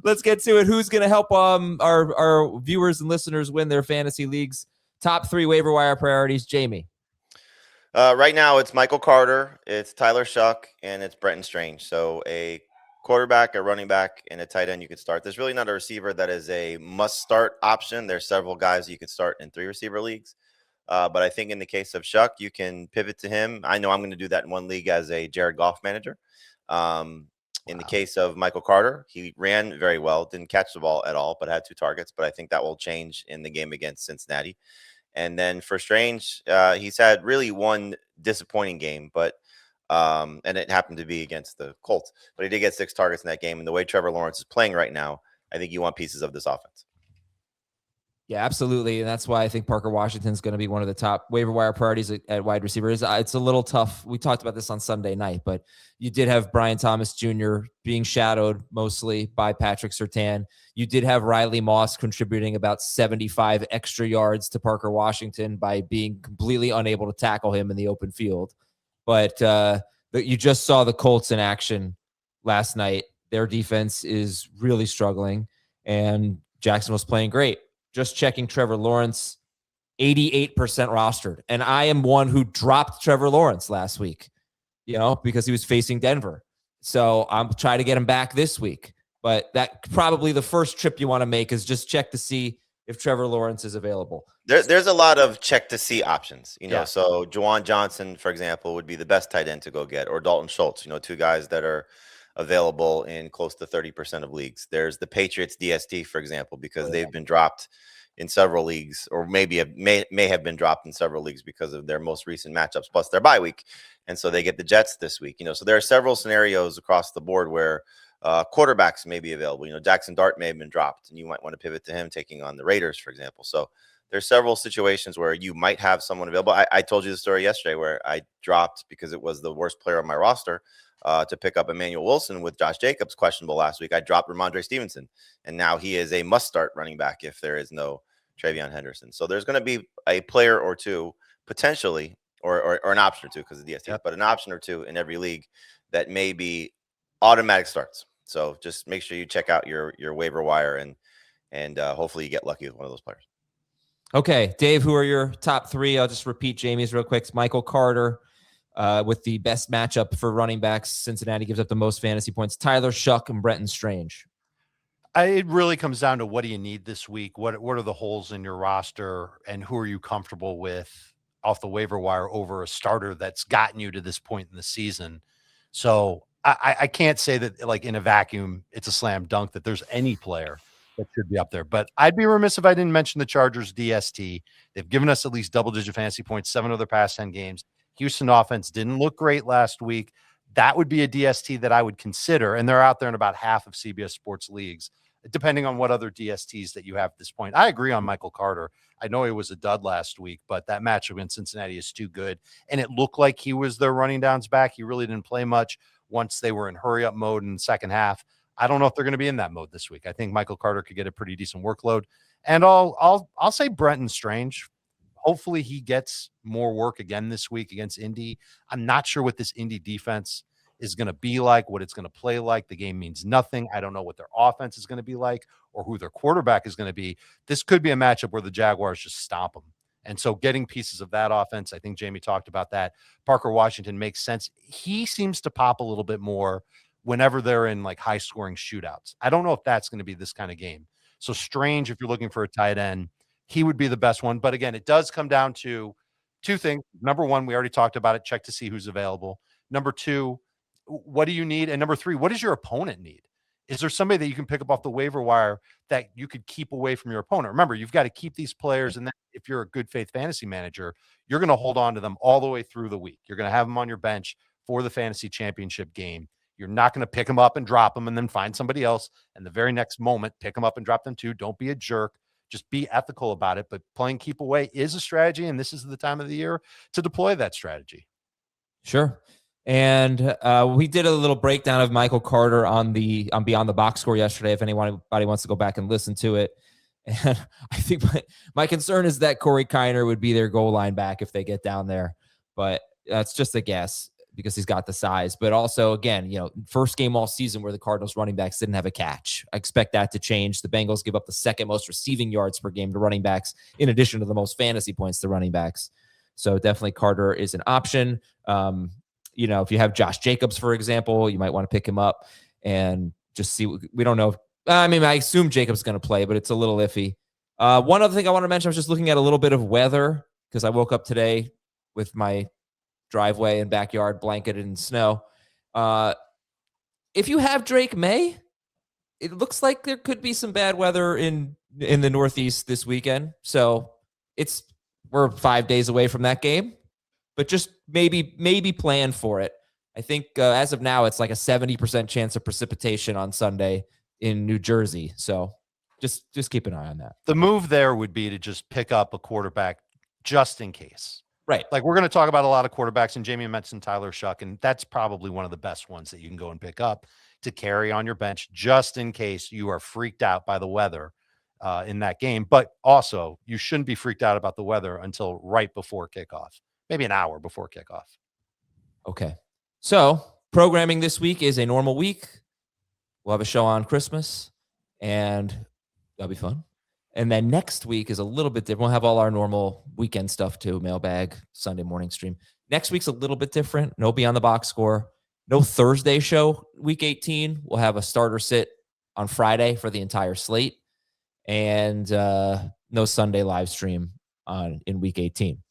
let's get to it. Who's going to help our viewers and listeners win their fantasy leagues? Top 3 waiver wire priorities, Jamey. Right now, it's Michael Carter, it's Tyler Shuck, and it's Brenton Strange. So a quarterback, a running back, and a tight end you could start. There's really not a receiver that is a must-start option. There's several guys you could start in 3-receiver leagues. But I think in the case of Shuck, you can pivot to him. I know I'm going to do that in one league as a Jared Goff manager. In the case of Michael Carter, he ran very well, didn't catch the ball at all, but had 2 targets. But I think that will change in the game against Cincinnati. And then for Strange, he's had really one disappointing game, but and it happened to be against the Colts. But he did get 6 targets in that game. And the way Trevor Lawrence is playing right now, I think you want pieces of this offense. Yeah, absolutely. And that's why I think Parker Washington's going to be one of the top waiver wire priorities at wide receivers. It's a little tough. We talked about this on Sunday night, but you did have Brian Thomas Jr. being shadowed mostly by Patrick Surtain. You did have Riley Moss contributing about 75 extra yards to Parker Washington by being completely unable to tackle him in the open field. But you just saw the Colts in action last night. Their defense is really struggling, and Jackson was playing great. Just checking Trevor Lawrence, 88% rostered. And I am one who dropped Trevor Lawrence last week, because he was facing Denver. So I'm trying to get him back this week. But that probably the first trip you want to make is just check to see if Trevor Lawrence is available. There's a lot of check to see options, Yeah. So Juwan Johnson, for example, would be the best tight end to go get, or Dalton Schultz, 2 guys that are available in close to 30% of leagues. There's the Patriots DST, for example, because they've been dropped in several leagues, or maybe may have been dropped in several leagues because of their most recent matchups plus their bye week. And so they get the Jets this week. So there are several scenarios across the board where quarterbacks may be available. Jackson Dart may have been dropped, and you might want to pivot to him taking on the Raiders, for example. So there's several situations where you might have someone available. I told you the story yesterday where I dropped, because it was the worst player on my roster, to pick up Emmanuel Wilson with Josh Jacobs questionable last week. I dropped Ramondre Stevenson, and now he is a must-start running back if there is no Travion Henderson. So there's going to be a player or two potentially, or an option or two because of the DST, but an option or two in every league that may be automatic starts. So just make sure you check out your waiver wire, and hopefully you get lucky with one of those players. Okay, Dave, who are your top 3? I'll just repeat Jamey's real quick. It's Michael Carter, with the best matchup for running backs. Cincinnati gives up the most fantasy points. Tyler Shuck and Brenton Strange. It really comes down to what do you need this week? What are the holes in your roster, and who are you comfortable with off the waiver wire over a starter that's gotten you to this point in the season? So I can't say that, like, in a vacuum, it's a slam dunk that there's any player that should be up there. But I'd be remiss if I didn't mention the Chargers DST. They've given us at least double-digit fantasy points 7 of their past 10 games. Houston offense didn't look great last week. That would be a DST that I would consider, and they're out there in about half of CBS Sports leagues, depending on what other DSTs that you have at this point. I agree on Michael Carter. I know he was a dud last week, but that matchup in Cincinnati is too good, and it looked like he was their running downs back. He really didn't play much once they were in hurry-up mode in the second half. I don't know if they're going to be in that mode this week. I think Michael Carter could get a pretty decent workload, and I'll say Brenton Strange. Hopefully he gets more work again this week against Indy. I'm not sure what this Indy defense is going to be like, what it's going to play like. The game means nothing. I don't know what their offense is going to be like or who their quarterback is going to be. This could be a matchup where the Jaguars just stomp them. And so getting pieces of that offense, I think Jamey talked about that. Parker Washington makes sense. He seems to pop a little bit more whenever they're in like high scoring shootouts. I don't know if that's going to be this kind of game. So Strange, if you're looking for a tight end, he would be the best one. But again, it does come down to 2 things. Number 1, we already talked about it. Check to see who's available. Number 2, what do you need? And number 3, what does your opponent need? Is there somebody that you can pick up off the waiver wire that you could keep away from your opponent? Remember, you've got to keep these players. And then if you're a good faith fantasy manager, you're going to hold on to them all the way through the week. You're going to have them on your bench for the fantasy championship game. You're not going to pick them up and drop them and then find somebody else. And the very next moment, pick them up and drop them too. Don't be a jerk. Just be ethical about it. But playing keep away is a strategy, and this is the time of the year to deploy that strategy. Sure. And we did a little breakdown of Michael Carter on Beyond the Box Score yesterday, if anybody wants to go back and listen to it. And I think my concern is that Corey Kiner would be their goal line back if they get down there. But that's just a guess. because he's got the size. But also, again, first game all season where the Cardinals running backs didn't have a catch. I expect that to change. The Bengals give up the second most receiving yards per game to running backs, in addition to the most fantasy points to running backs. So definitely Carter is an option. If you have Josh Jacobs, for example, you might want to pick him up and just see. We don't know. I assume Jacobs is going to play, but it's a little iffy. One other thing I want to mention, I was just looking at a little bit of weather because I woke up today with my driveway and backyard blanketed in snow. If you have Drake May, it looks like there could be some bad weather in the Northeast this weekend. So we're 5 days away from that game, but just maybe plan for it. I think as of now, it's like a 70% chance of precipitation on Sunday in New Jersey. So just keep an eye on that. The move there would be to just pick up a quarterback just in case. Right. Like we're going to talk about a lot of quarterbacks, and Jamey mentioned Tyler Shuck, and that's probably one of the best ones that you can go and pick up to carry on your bench just in case you are freaked out by the weather in that game. But also, you shouldn't be freaked out about the weather until right before kickoff, maybe an hour before kickoff. Okay. So programming this week is a normal week. We'll have a show on Christmas, and that'll be fun. And then next week is a little bit different. We'll have all our normal weekend stuff too, mailbag, Sunday morning stream. Next week's a little bit different. No Beyond the Box Score. No Thursday show, week 18. We'll have a starter sit on Friday for the entire slate. And no Sunday live stream in week 18.